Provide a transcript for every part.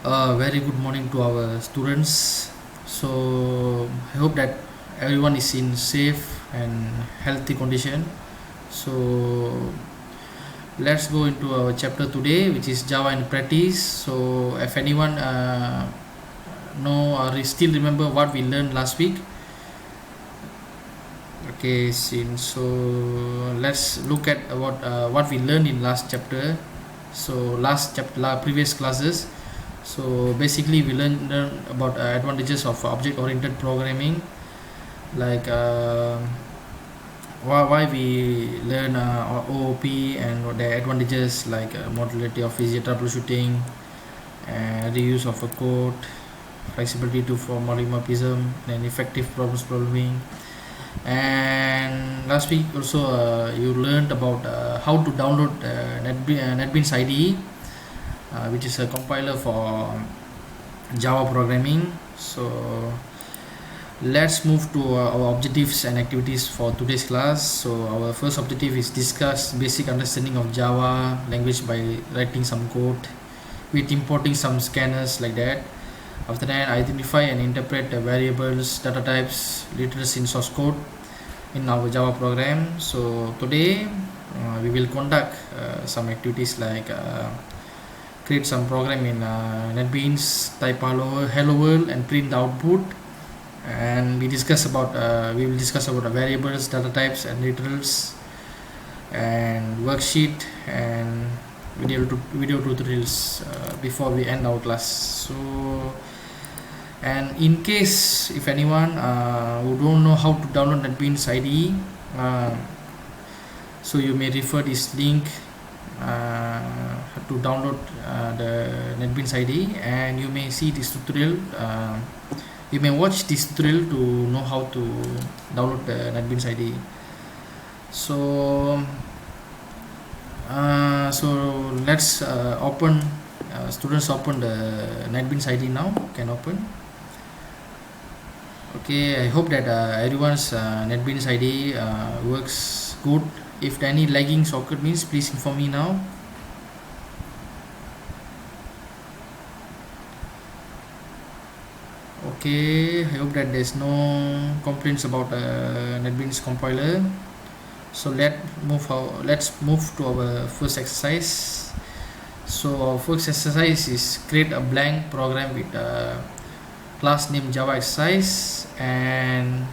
Very good morning to our students. So I hope that everyone is in safe and healthy condition. So let's go into our chapter today, which is Java in practice. So if anyone know or still remember what we learned last week, okay, so let's look at what we learned in last chapter. So last chapter, previous classes. So basically, we learn about advantages of object-oriented programming, like why we learn OOP and what the advantages like modularity of physical troubleshooting, and reuse of a code, flexibility to for polymorphism, and effective problem solving. And last week also you learned about how to download NetBeans IDE, which is a compiler for Java programming. So let's move to our objectives and activities for today's class. So our first objective is discuss basic understanding of Java language by writing some code with importing some scanners like that. After that, identify and interpret the variables, data types, letters in source code in our Java program. So today we will conduct some activities like create some program in NetBeans, type hello world and print the output. And we will discuss about the variables, data types and literals, and worksheet and video tutorials before we end our class. So, and in case if anyone who don't know how to download NetBeans IDE, so you may refer this link to download the NetBeans IDE, and you may see this tutorial. You may watch this tutorial to know how to download the NetBeans IDE. So let's open. Students open the NetBeans IDE now. Can open. Okay, I hope that everyone's NetBeans IDE works good. If any laggings occur means please inform me now. Okay, I hope that there's no complaints about NetBeans compiler. So let's move to our first exercise. So our first exercise is create a blank program with a class name Java exercise, and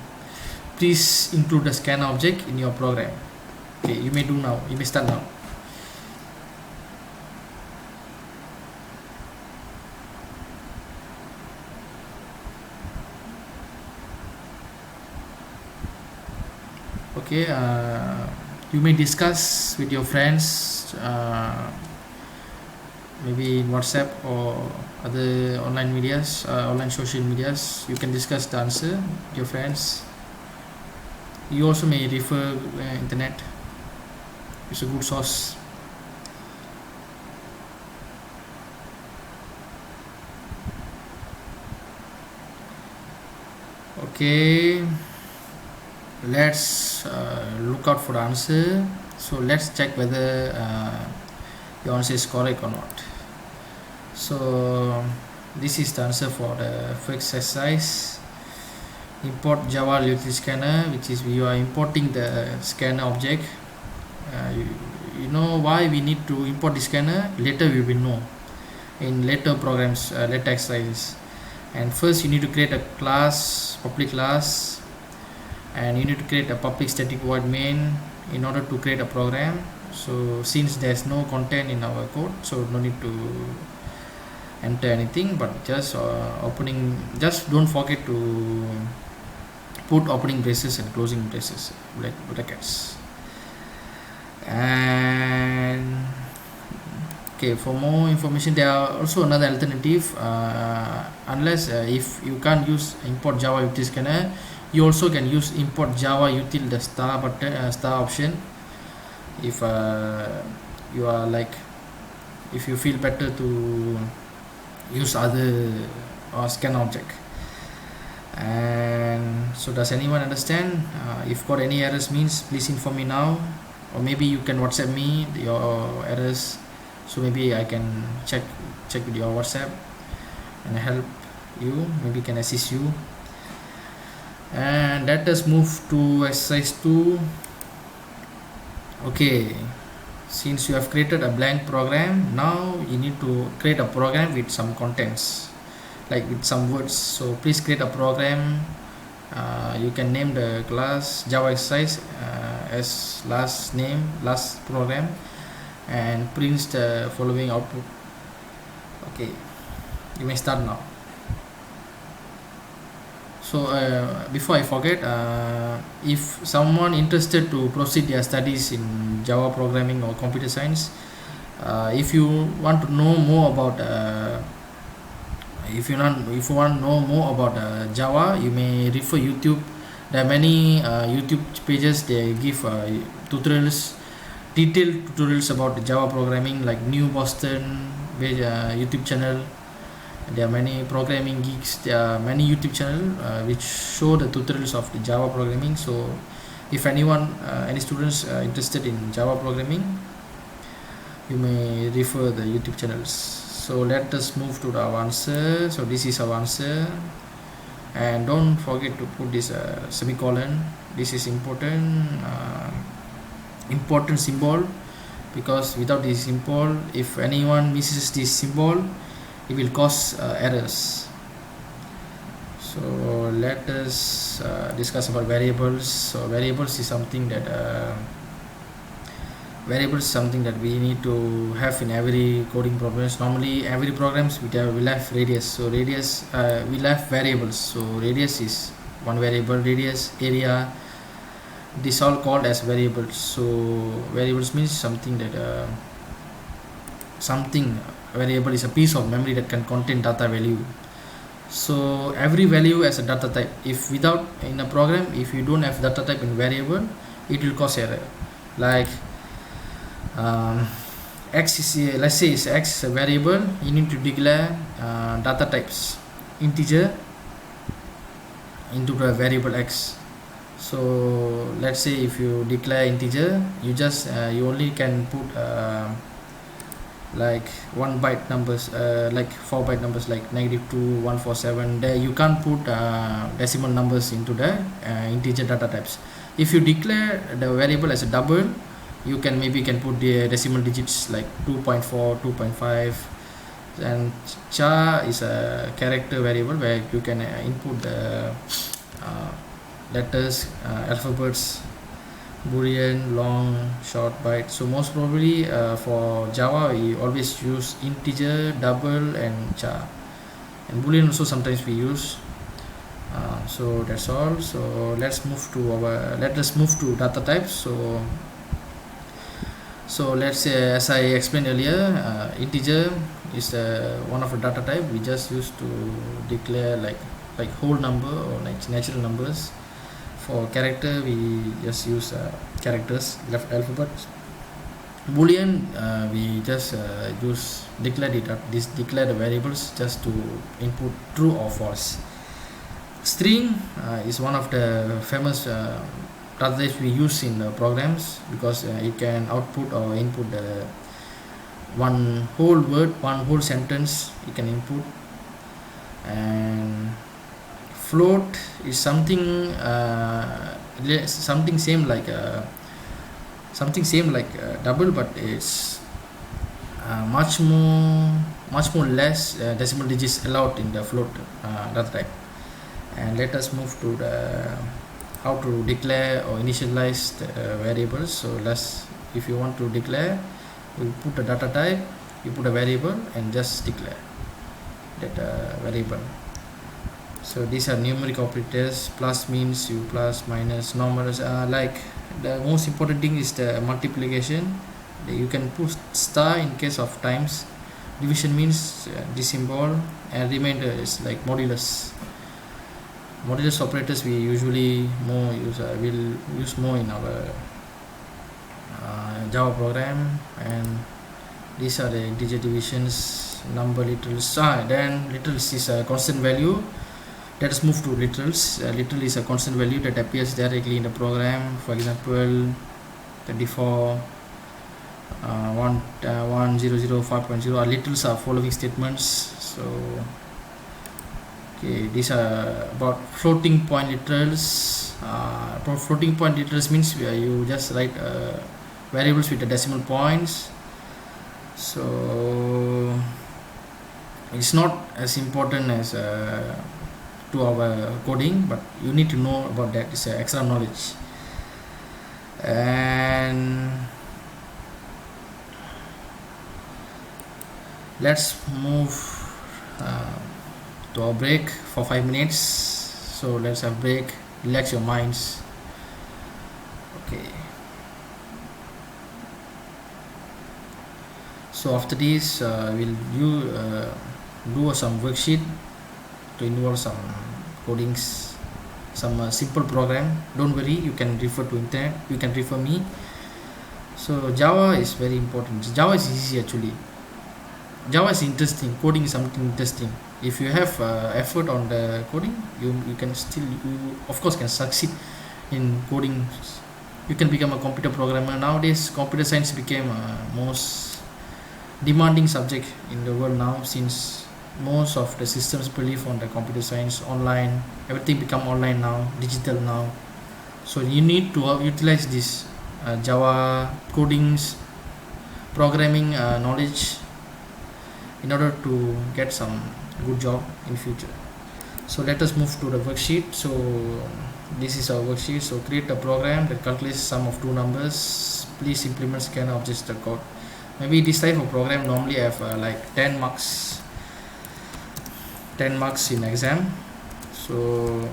please include the scanner object in your program. Okay, you may do now. You may start now. Okay, you may discuss with your friends, maybe in WhatsApp or other online medias, online social medias. You can discuss the answer with your friends. You also may refer internet. It's a good source. Okay, let's look out for the answer. So let's check whether your answer is correct or not. So this is the answer for the first exercise. Import Java utility scanner, which is we are importing the scanner object. You know why we need to import the scanner? Later we will know in later programs, later exercises. And first you need to create a class, public class, and you need to create a public static void main in order to create a program. So since there's no content in our code, so no need to enter anything, but just opening, just don't forget to put opening braces and closing braces, like brackets. And okay, for more information, there are also another alternative. Unless if you can't use import Java utility scanner, you also can use import Java util the star button, star option. If you are like, if you feel better to use other or scan object. And so does anyone understand? If got any errors means please inform me now, or maybe you can WhatsApp me your errors, so maybe I can check with your WhatsApp. and help you, maybe can assist you. And let us move to exercise 2. Okay, since you have created a blank program, now you need to create a program with some contents, like with some words. So please create a program. You can name the class Java exercise as last program, and prints the following output. Okay, you may start now. So before I forget, if someone interested to proceed their studies in Java programming or computer science, if you want to know more about if you want to know more about Java, you may refer YouTube. There are many YouTube pages. They give tutorials, detailed tutorials about Java programming, like New Boston YouTube channel. There are many programming geeks. There are many YouTube channels which show the tutorials of the Java programming. So if any students interested in Java programming, you may refer the YouTube channels. So let us move to our answer. So this is our answer, and don't forget to put this semicolon. This is important symbol, because without this symbol, if anyone misses this symbol, it will cause errors. So let us discuss about variables. So variables is something that we need to have in every coding programs. Normally every programs will have radius. So radius will have variables. So radius is one variable, radius, area, this all called as variables. So variables means something that variable is a piece of memory that can contain data value. So every value has a data type. If in a program, if you don't have data type in variable, it will cause error. Like x is let's say x is a variable. You need to declare data types, integer, into the variable x. So let's say if you declare integer, you only can put like 1 byte numbers, like 4 byte numbers, like -2, 147. There you can't put decimal numbers into the integer data types. If you declare the variable as a double, you can put the decimal digits like 2.4, 2.5. And char is a character variable where you can input the letters, alphabets, Boolean, long, short, byte. So most probably for Java we always use integer, double, and char. And Boolean also sometimes we use. So that's all. So let us move to data types. So let's say, as I explained earlier, integer is one of the data type we just use to declare like whole number or like natural numbers. For character, we just use characters, alphabets. Boolean, we just declare the variables just to input true or false. String is one of the famous data types we use in the programs, because it can output or input the one whole word, one whole sentence it can input. And float is something same like double, but it's much more less decimal digits allowed in the float data type. And let us move to the how to declare or initialize the variables. So if you want to declare, you put a data type, you put a variable, and just declare that variable. So these are numeric operators. Plus means you plus, minus, numerals. Like the most important thing is the multiplication. You can put star in case of times. Division means this symbol, and remainder is like modulus. Modulus operators we usually will use more in our Java program. And these are the integer divisions, number, literals. Then literals is a constant value. Let us move to literals. Literal is a constant value that appears directly in the program. For example, 34, 100, 5.0. Our literals are following statements. So Okay, these are about floating point literals. Floating point literals means you just write variables with the decimal points. So it's not as important as to our coding, but you need to know about that. It's extra knowledge. And let's move to our break for 5 minutes. So let's have break, relax your minds. Okay, so after this we'll do some worksheet to involve some codings, some simple program. Don't worry, you can refer to internet, you can refer me. So Java is very important. Java is easy actually. Java is interesting. Coding is something interesting. If you have effort on the coding, you can still, you of course can succeed in coding. You can become a computer programmer. Nowadays computer science became most demanding subject in the world now, since most of the systems believe on the computer science, online, everything become online now, digital now. So you need to utilize this Java codings, programming knowledge in order to get some good job in future. So let us move to the worksheet. So this is our worksheet. So create a program that calculates sum of two numbers. Please implement scanner objects the code. Maybe this type of program normally have like 10 marks in exam, so,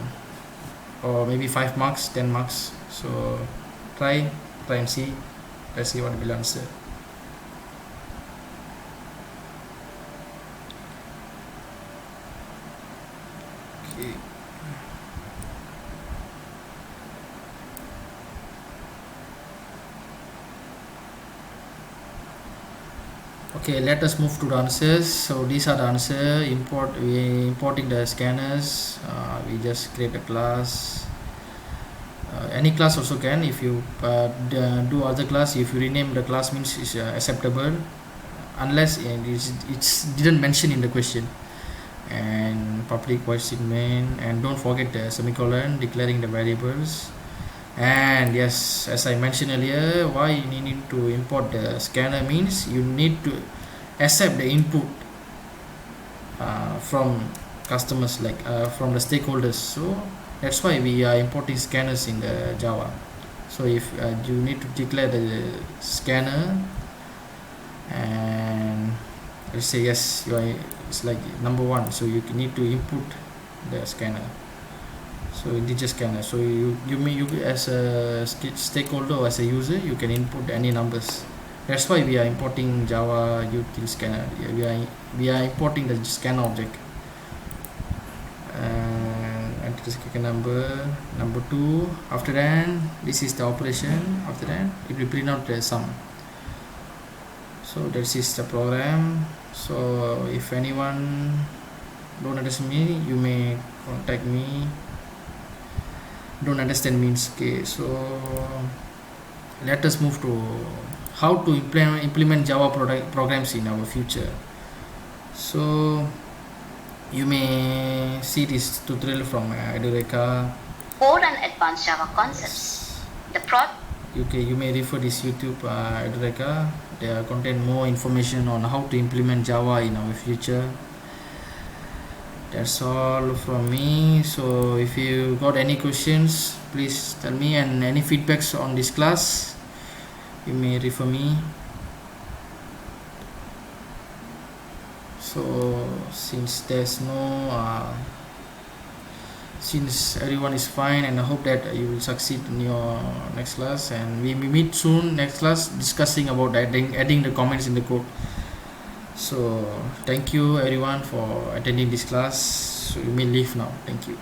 or maybe 5 marks, 10 marks. So try and see. Let's see what will answer. Okay. Okay, let us move to the answers. So these are the answer. We importing the scanners. We just create a class. Any class also can. If you do other class, if you rename the class, means it's acceptable, unless it's didn't mention in the question. And public void statement, and don't forget the semicolon declaring the variables. And yes, as I mentioned earlier, why you need to import the scanner means you need to accept the input from customers, like from the stakeholders. So that's why we are importing scanners in the Java. So if you need to declare the scanner, and let's say yes, it's like number one, so you need to input the scanner. So integer scanner, so you as a stakeholder or as a user, you can input any numbers. That's why we are importing Java util scanner. We are importing the scanner object, and enter the scanner number 2. After that, this is the operation. After that, it will print out the sum. So this is the program. So if anyone don't understand me, you may contact me. Don't understand means, okay. So let us move to how to implement Java programs in our future. So you may see this tutorial from Edureka. Core and Advanced Java Concepts. Okay, you may refer this YouTube Edureka. They contain more information on how to implement Java in our future. That's all from me. So if you got any questions, please tell me, and any feedbacks on this class, you may refer me. So since there's no since everyone is fine, and I hope that you will succeed in your next class, and we meet soon next class discussing about adding the comments in the code. So thank you everyone for attending this class. So you may leave now. Thank you.